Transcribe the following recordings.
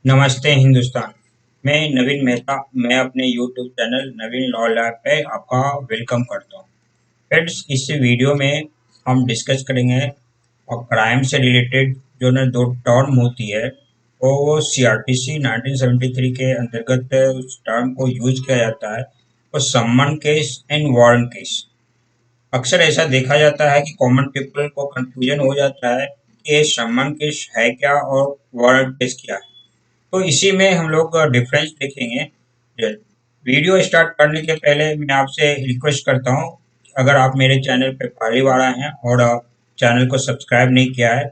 नमस्ते हिंदुस्तान। मैं नवीन मेहता। मैं अपने यूट्यूब चैनल नवीन लॉ लैब पे आपका वेलकम करता हूँ। फ्रेंड्स, इस वीडियो में हम डिस्कस करेंगे और क्राइम से रिलेटेड जो ना दो टर्म होती है वो सीआरपीसी 1973 के अंतर्गत उस टर्म को यूज किया जाता है, वो सम्मन केस एंड वारंट केस। अक्सर ऐसा देखा जाता है कि कॉमन पीपल को कंफ्यूजन हो जाता है कि ये सम्मन केस है क्या और वारंट केस क्या है। तो इसी में हम लोग डिफरेंस देखेंगे। वीडियो स्टार्ट करने के पहले मैं आपसे रिक्वेस्ट करता हूँ, अगर आप मेरे चैनल पे पहली बार आए हैं और चैनल को सब्सक्राइब नहीं किया है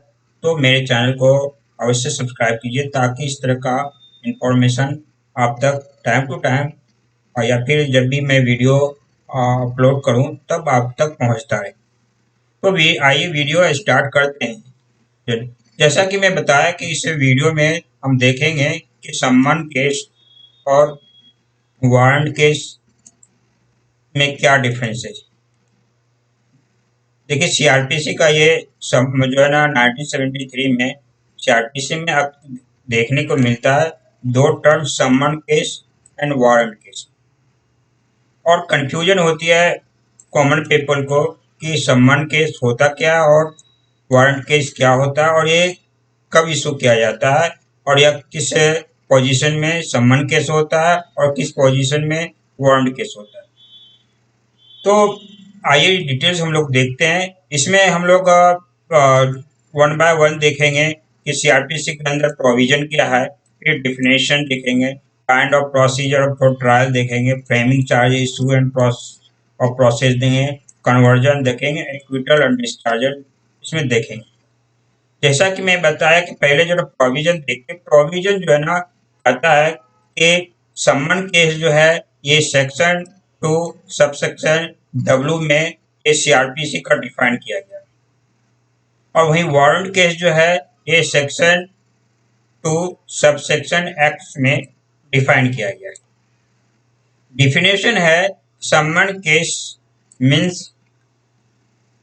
तो मेरे चैनल को अवश्य सब्सक्राइब कीजिए, ताकि इस तरह का इंफॉर्मेशन आप तक टाइम टू टाइम या फिर जब भी मैं वीडियो अपलोड करूँ तब आप तक पहुँचता है। तो आइए वीडियो स्टार्ट करते हैं। जैसा कि मैं बताया कि इस वीडियो में हम देखेंगे कि सम्मन केस और वारंट केस में क्या डिफरेंस है। देखिए, सीआरपीसी का ये जो है ना 1973 में सीआरपीसी में अब देखने को मिलता है दो टर्म, सम्मन केस एंड वारंट केस। और कंफ्यूजन होती है कॉमन पीपल को कि सम्मन केस होता क्या और वारंट केस क्या होता है, और ये कब इशू किया जाता है, और यह किस पोजीशन में सम्मन केस होता है और किस पोजीशन में वारंट केस होता है। तो आइए डिटेल्स हम लोग देखते हैं। इसमें हम लोग वन बाय वन देखेंगे कि सीआरपीसी के अंदर प्रोविजन क्या है, फिर डिफिनेशन देखेंगे, kind of procedure for trial देखेंगे, framing charge issue and process देंगे, कन्वर्जन देखेंगे, एक्विटल एंड डिस्चार्जर इसमें देखेंगे। जैसा कि मैं बताया कि पहले जो प्रोविजन देखते, प्रोविजन जो है ना कहता है कि सम्मन केस जो है ये सेक्शन 2 सबसेक्शन डब्ल्यू में ये सीआरपीसी का डिफाइन किया गया, और वहीं वारंट केस जो है ये सेक्शन 2 सबसेक्शन एक्स में डिफाइन किया गया है। डिफिनेशन है, summons case means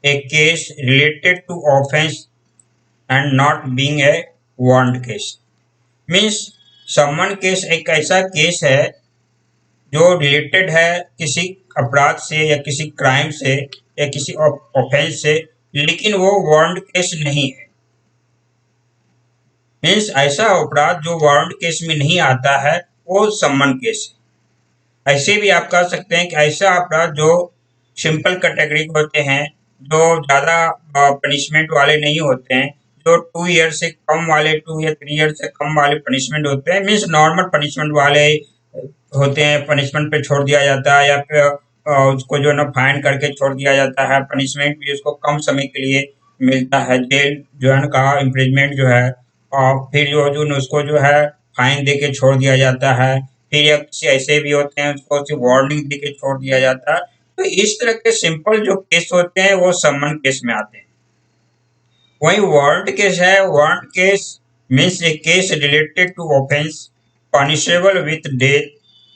a case related to offence and not being a warrant case. Means summons case एक ऐसा केस है जो रिलेटेड है किसी अपराध से या किसी क्राइम से या किसी ऑफेंस से, लेकिन वो वारंट केस नहीं है। मीन्स ऐसा अपराध जो वारंट केस में नहीं आता है वो सम्मन केस है। ऐसे भी आप कह सकते हैं कि ऐसा अपराध जो सिंपल कैटेगरी के होते हैं, जो ज़्यादा पनिशमेंट वाले नहीं होते हैं, जो 2 ईयर से कम वाले, 2 या 3 ईयर से कम वाले पनिशमेंट होते हैं, मीन्स नॉर्मल पनिशमेंट वाले होते हैं, पनिशमेंट पे छोड़ दिया जाता है, या फिर उसको जो है ना फाइन करके छोड़ दिया जाता है, पनिशमेंट भी उसको कम समय के लिए मिलता है, जेल जो है का इम्प्रिजमेंट जो है, और फिर जो उसको जो है फाइन दे के छोड़ दिया जाता है, फिर या किसी ऐसे भी होते हैं उसको सिर्फ वार्निंग दे के छोड़ दिया जाता है। तो इस तरह के सिंपल जो केस होते हैं वो सम्मन केस में आते हैं। वही वारंट केस है, warrant case means a case related to offence punishable with death,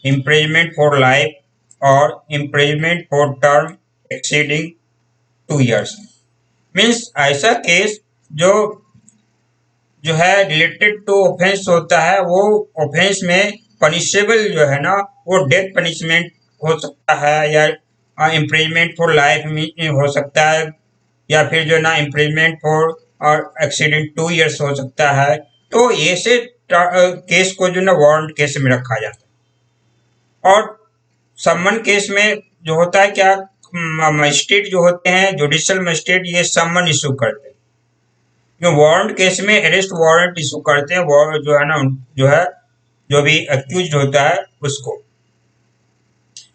imprisonment for life or imprisonment for term exceeding 2 years। Means ऐसा केस जो जो है रिलेटेड टू ऑफेंस होता है, वो ऑफेंस में पनिशेबल जो है ना वो डेथ पनिशमेंट हो सकता है, या इम्प्रिजमेंट फॉर लाइफ में हो सकता है, या फिर जो ना इम्प्रिजमेंट फॉर और एक्सीडेंट 2 ईयर्स हो सकता है। तो ऐसे केस को जो ना वारंट केस में रखा जाता है। और सम्मन केस में जो होता है क्या, मजिस्ट्रेट जो होते हैं, जुडिशियल मजिस्ट्रेट, ये सम्मन इशू करते हैं। जो वारंट केस में अरेस्ट वारंट इशू करते हैं, वो जो है ना जो है जो भी अक्यूज होता है उसको।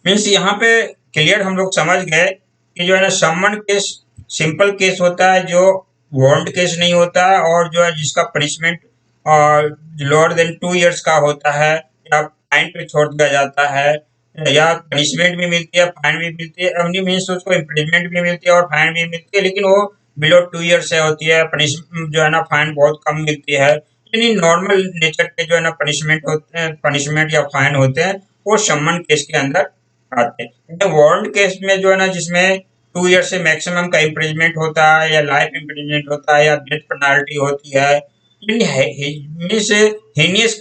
मीन्स यहाँ पे क्लियर हम लोग समझ गए कि जो है ना सम्मन केस सिंपल केस होता है जो वारंट केस नहीं होता है, और जो है जिसका पनिशमेंट लोअर देन 2 ईयर्स का होता है, या फाइन पे छोड़ दिया जाता है, या पनिशमेंट भी मिलती है, फाइन भी मिलती है, मीन्स उसको इम्प्रिजमेंट भी मिलती है और फाइन भी मिलती है, लेकिन वो बिलो 2 ईयर से होती है। पनिशमेंट जो है ना फाइन बहुत कम मिलती है, यानी नॉर्मल नेचर के जो है ना पनिशमेंट होते हैं, पनिशमेंट या फाइन होते हैं, वो सम्मन केस के अंदर आते हैं। वारंट केस में जो है ना जिसमें 2 ईयर से मैक्सिमम का इम्प्रिजमेंट होता है, या लाइफ इम्प्रिजमेंट होता है, या डेथ पेनाल्टी होती है, मीन्स हीनियस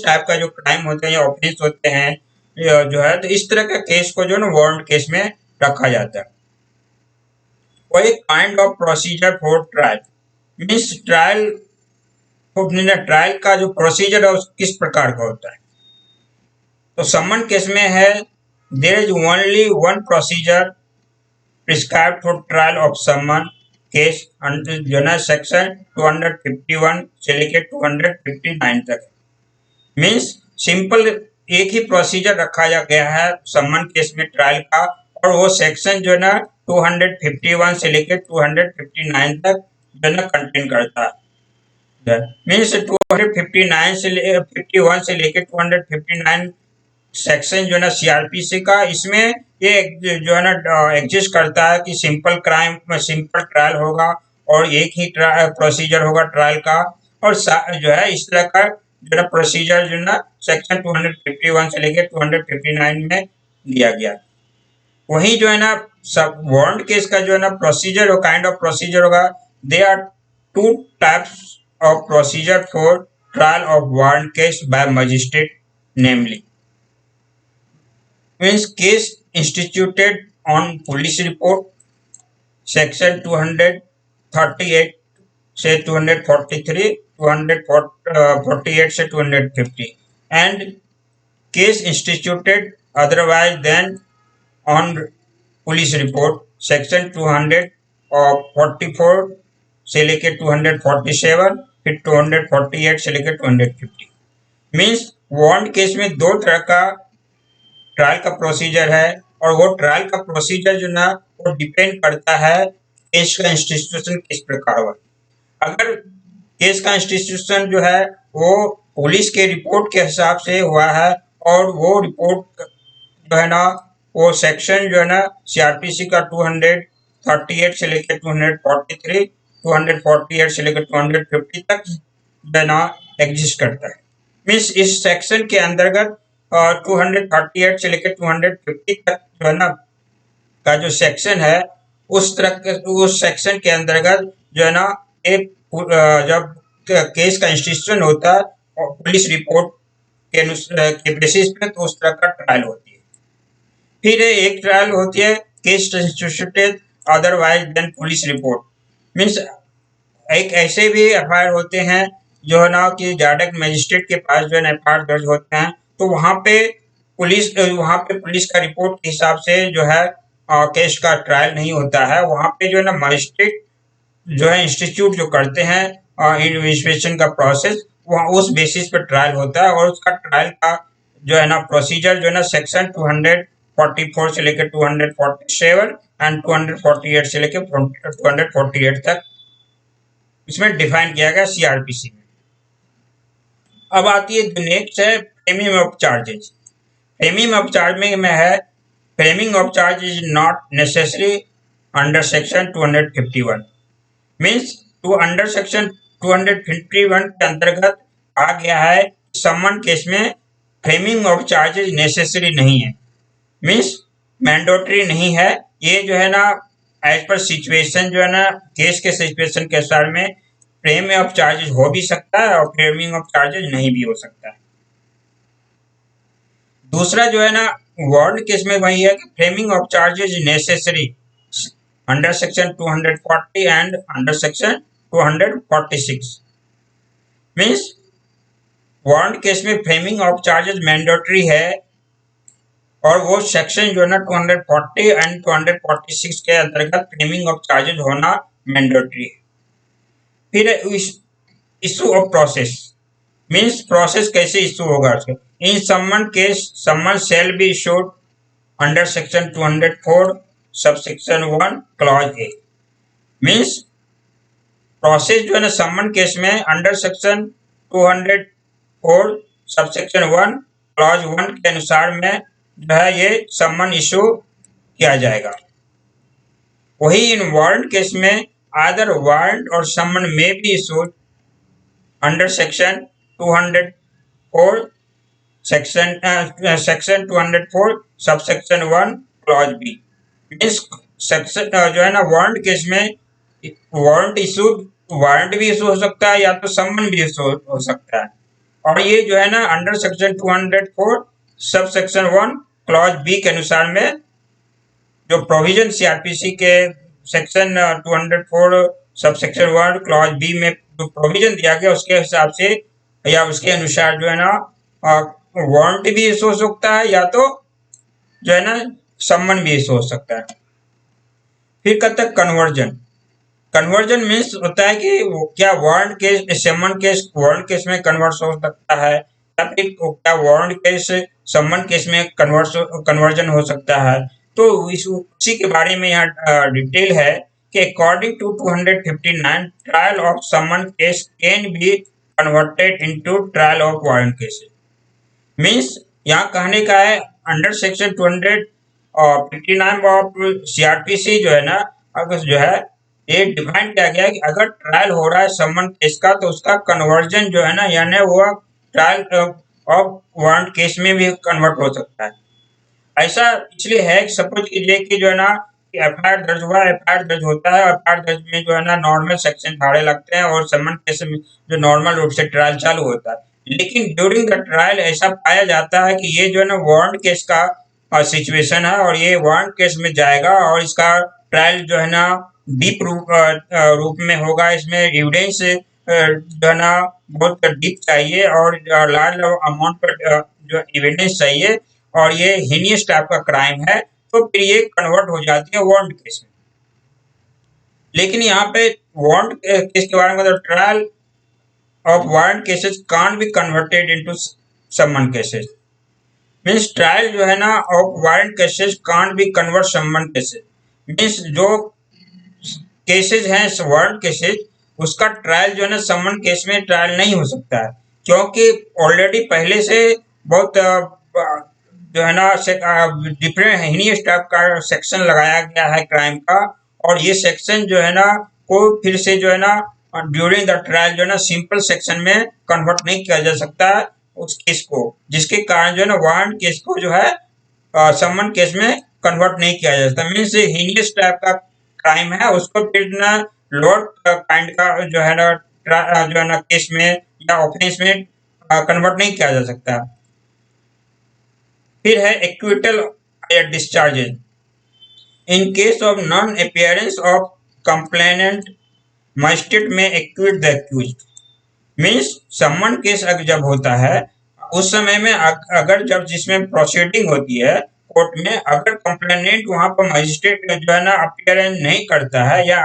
टाइप का जो क्राइम होते हैं या ऑफेंस होते हैं जो है, तो इस तरह का केस को जो है ना वारंट केस में रखा जाता है। कोई kind of procedure for trial, means trial का जो प्रोसीजर है किस प्रकार का होता है। तो समन केस में है there is only one procedure prescribed for trial of summons case जो है सेक्शन 251 से लेकर 259 तक। मीन्स सिंपल एक ही प्रोसीजर रखा गया है समन केस में ट्रायल का, और वो सेक्शन जो है ना 251 से लेकर 259 तक जो है ना कंटेन करता है। मीन्स 259 से 51 से लेकर 259 सेक्शन जो है ना सीआरपीसी का, इसमें ये जो है ना एग्जिस्ट करता है कि सिंपल ट्रायल होगा और एक ही प्रोसीजर होगा ट्रायल का, और जो है इस तरह का जो है प्रोसीजर जो है ना सेक्शन 251 से लेकर 259 में दिया गया। वही जो है ना सब वारंट केस का जो है ना प्रोसीजर और काइंड ऑफ प्रोसीजर होगा, they are two types of procedure for trial of warrant case by magistrate, namely means case instituted on police report section 238 से 243, 248 से 250 and case instituted otherwise than on police report section 244 से लेकर 247, फिर 248 से लेकर 250। Means warrant case में दो तरह का ट्रायल का प्रोसीजर है, और वो ट्रायल का प्रोसीजर जो ना वो डिपेंड करता है केस का इंस्टीट्यूशन किस प्रकार हुआ। अगर केस का इंस्टीट्यूशन जो है वो पुलिस के रिपोर्ट के हिसाब से हुआ है, और वो रिपोर्ट जो है ना वो सेक्शन जो है ना सीआरपीसी का 238 से लेकर 243, 248 से लेकर 250 तक जो है ना एग्जिस्ट करता है। मीन्स इस सेक्शन के अंतर्गत 238 से लेकर 250 तक जो है ना का जो सेक्शन है उस सेक्शन के अंतर्गत जो है ना एक जब केस का इंस्टीट्यूशन होता है और पुलिस रिपोर्ट के बेसिस पे, तो उस तरह का ट्रायल होती है। फिर एक ट्रायल होती है case instituted otherwise than police report, means एक ऐसे भी एफआईआर होते हैं जो है ना कि डायरेक्ट मजिस्ट्रेट के पास जो है एफआईआर दर्ज होते हैं, तो वहाँ पे पुलिस का रिपोर्ट के हिसाब से जो है केस का ट्रायल नहीं होता है। वहाँ पे जो है ना मजिस्ट्रेट जो है इंस्टीट्यूट जो करते हैं इन्वेस्टिगेशन का प्रोसेस, वहाँ उस बेसिस पे ट्रायल होता है, और उसका ट्रायल का जो है ना प्रोसीजर जो है ना सेक्शन 244 से लेकर 247 एंड 248 से लेकर 248 तक इसमें डिफाइन किया गया सीआरपीसी में। अब आती है जो नेक्स्ट है framing of charges. Framing of charging में है framing of charge is not necessary under section 251, means under section 251 के अंतर्गत आ गया है समन केस में फ्रेमिंग ऑफ चार्जेस नेसेसरी नहीं है, मीन्स मैंडेटरी नहीं है। ये जो है ना एज पर सिचुएशन जो है ना केस के सिचुएशन के अनुसार में फ्रेमिंग ऑफ चार्जेस हो भी सकता है और फ्रेमिंग ऑफ चार्जेस नहीं भी हो सकता है। दूसरा जो है ना वारंट केस में वही है कि framing of charges necessary under section 240 and under section 246, means warrant case में फ्रेमिंग ऑफ चार्जेस मैंडेटरी है, और वो सेक्शन जो है ना 240 एंड 246 के अंतर्गत फ्रेमिंग ऑफ चार्जेस होना मैंडेटरी है। फिर issue of process, means process कैसे इशू होगा उसके। In summons case summons shall be issued under section 204 subsection 1 clause A, means process जो है ना समन केस में अंडर सेक्शन 204 सबसेक्शन 1 क्लॉज 1 के अनुसार में जो है ये समन इशू किया जाएगा। वही इन वारंट केस में आदर वारंट और समन में भी issued under section 204 section 204 subsection 1 clause B, means section जो है ना वारंट केस में वारंट इशूड वारंट भी इशू हो सकता है या तो सम्मन भी इशू हो सकता है। और ये जो है ना under section 204 sub section 1 clause B के अनुसार में जो प्रोविजन सीआरपीसी के section 204 sub section 1 clause B में जो प्रोविजन दिया गया उसके हिसाब से या उसके अनुसार जो है ना वारंट भी इशू हो सकता है या तो जो है ना सम्मन भी इशू हो सकता है। फिर कहता है कन्वर्जन। कन्वर्जन मीन्स होता है कि क्या वारंट केस सम्मन केस वारंट केस में कन्वर्ट हो सकता है या फिर क्या वारंट केस सम्मन केस में कन्वर्जन हो सकता है। तो उसी के बारे में यहाँ डिटेल है कि अकॉर्डिंग टू 259 ट्रायल ऑफ सम्मन case can be converted into trial of warrant cases. Means यहाँ कहने का है अंडर सेक्शन 259 ऑफ सीआरपीसी जो है ना अगर जो है ये डिफाइन किया गया है कि अगर ट्रायल हो रहा है सम्मन केस का तो उसका कन्वर्जन जो है ना यानी वो ट्रायल ऑफ वारंट केस में भी कन्वर्ट हो सकता है। ऐसा इसलिए है कि सपोज कीजिए कि जो है ना एफआईआर दर्ज हुआ, एफआईआर दर्ज होता है और एफआईआर दर्ज में जो है ना नॉर्मल सेक्शन धारे लगते हैं और सम्मन केस में जो नॉर्मल रूप से ट्रायल चालू होता है। लेकिन ड्यूरिंग द ट्रायल ऐसा पाया जाता है कि ये जो है ना वारंट केस का सिचुएशन है और ये वारंट केस में जाएगा और इसका ट्रायल जो है ना डीप रूप में होगा। इसमें एविडेंस जो है ना बहुत डीप चाहिए और लार्ज अमाउंट पर जो एविडेंस चाहिए और ये हीनियस टाइप का क्राइम है तो फिर ये कन्वर्ट हो जाती है वारंट केस में। लेकिन यहाँ पे वारंट केस के बारे में मतलब trial of warrant cases can't be converted into सम्मन केसेस। मीन्स ट्रायल जो है ना of warrant cases can't be convert सम्मन केसेस। मीन्स जो केसेस हैं वारंट केसेस उसका ट्रायल जो है ना सम्मन केस में ट्रायल नहीं हो सकता है क्योंकि ऑलरेडी पहले से बहुत जो है ना डिफरेंट हीनियस टाइप का सेक्शन लगाया गया है क्राइम का और ये सेक्शन जो है ना को फिर से जो है ना ड्यूरिंग द ट्रायल जो है ना सिंपल सेक्शन में कन्वर्ट नहीं किया जा सकता उस केस को, जिसके कारण जो है ना वारंट केस को जो है सम्मन केस में कन्वर्ट नहीं किया जा सकता। मीन्स हीनियस टाइप का क्राइम है उसको फिर ना लोअर काइंड का जो है ना केस में या ऑफेंस में कन्वर्ट नहीं किया जा सकता। फिर है एक्विटल या discharges. In case of non appearance of complainant magistrate में equity the accused. Means summons case जब होता है उस समय में अगर जब जिसमें प्रोसीडिंग होती है कोर्ट में अगर कंप्लेनेंट वहां पर मजिस्ट्रेट जो है ना अपीयरेंस नहीं करता है या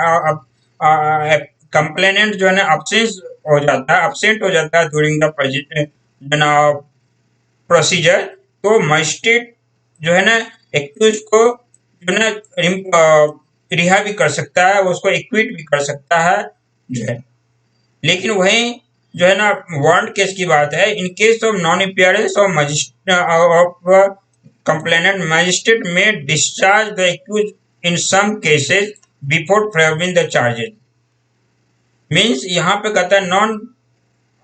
कंप्लेनेंट जो है ना एब्सेंट हो जाता है ड्यूरिंग द प्रोसीजर तो मजिस्ट्रेट जो है ना एक्यूज को जो है ना रिहा भी कर सकता है, उसको एक्विट भी कर सकता है जो है। लेकिन वहीं जो है ना वारंट केस की बात है, in case of non appearance of complainant magistrate में discharge the accused in some cases before framing the charges. Means यहाँ पे कहता है नॉन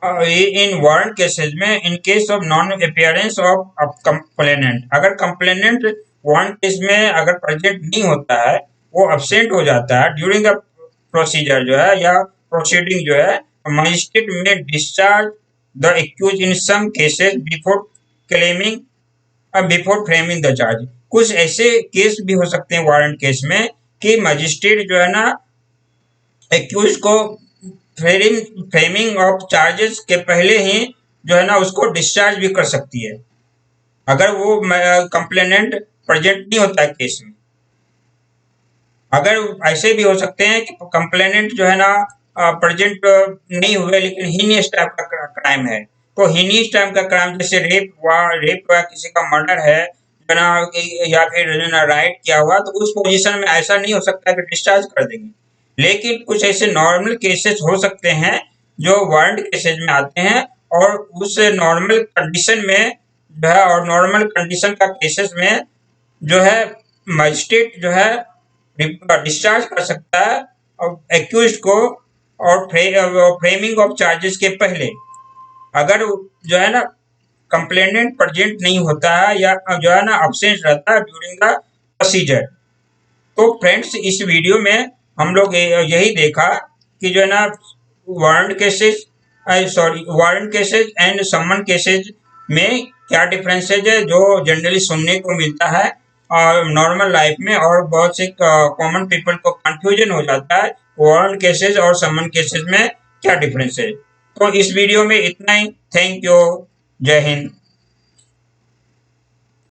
इन वारंट केसेस में in case of non appearance of complainant, अगर कंप्लेनेंट वारंट केस में अगर प्रेजेंट नहीं होता है वो अब्सेंट हो जाता है ड्यूरिंग द प्रोसीजर जो है या प्रोसीडिंग जो है मजिस्ट्रेट में discharge the accused in some cases before framing the charge. कुछ ऐसे केस भी हो सकते हैं वारंट केस में कि मजिस्ट्रेट जो है ना एक्यूज को फ्रेमिंग ऑफ चार्जेस के पहले ही जो है ना उसको डिस्चार्ज भी कर सकती है अगर वो कंप्लेनेंट प्रेजेंट नहीं होता है केस में। अगर ऐसे भी हो सकते हैं कि कंप्लेनेंट जो है ना प्रेजेंट नहीं हुए लेकिन हीनियस टाइप का क्राइम है, तो हीनियस टाइप का क्राइम जैसे रेप हुआ किसी का मर्डर है ना या फिर ना राइट किया हुआ तो उस पोजीशन में ऐसा नहीं हो सकता कि डिस्चार्ज कर देंगे। लेकिन कुछ ऐसे नॉर्मल केसेस हो सकते हैं जो वारंट केसेस में आते हैं और उस नॉर्मल कंडीशन में जो है और नॉर्मल कंडीशन का केसेस में जो है मजिस्ट्रेट जो है डिस्चार्ज कर सकता है और एक्यूज्ड को और फ्रेमिंग ऑफ चार्जेस के पहले अगर जो है ना कंप्लेनेंट प्रेजेंट नहीं होता है या जो है ना अब्सेंट रहता है ड्यूरिंग द प्रोसीजर। तो फ्रेंड्स इस वीडियो में हम लोग यही देखा कि जो है ना warrant cases warrant cases and summons cases में क्या डिफरेंसेज है जो जनरली सुनने को मिलता है और नॉर्मल लाइफ में, और बहुत से कॉमन पीपल को कंफ्यूजन हो जाता है वारंट केसेस और समन केसेस में क्या डिफरेंस है। तो इस वीडियो में इतना ही। Thank you. जय हिंद।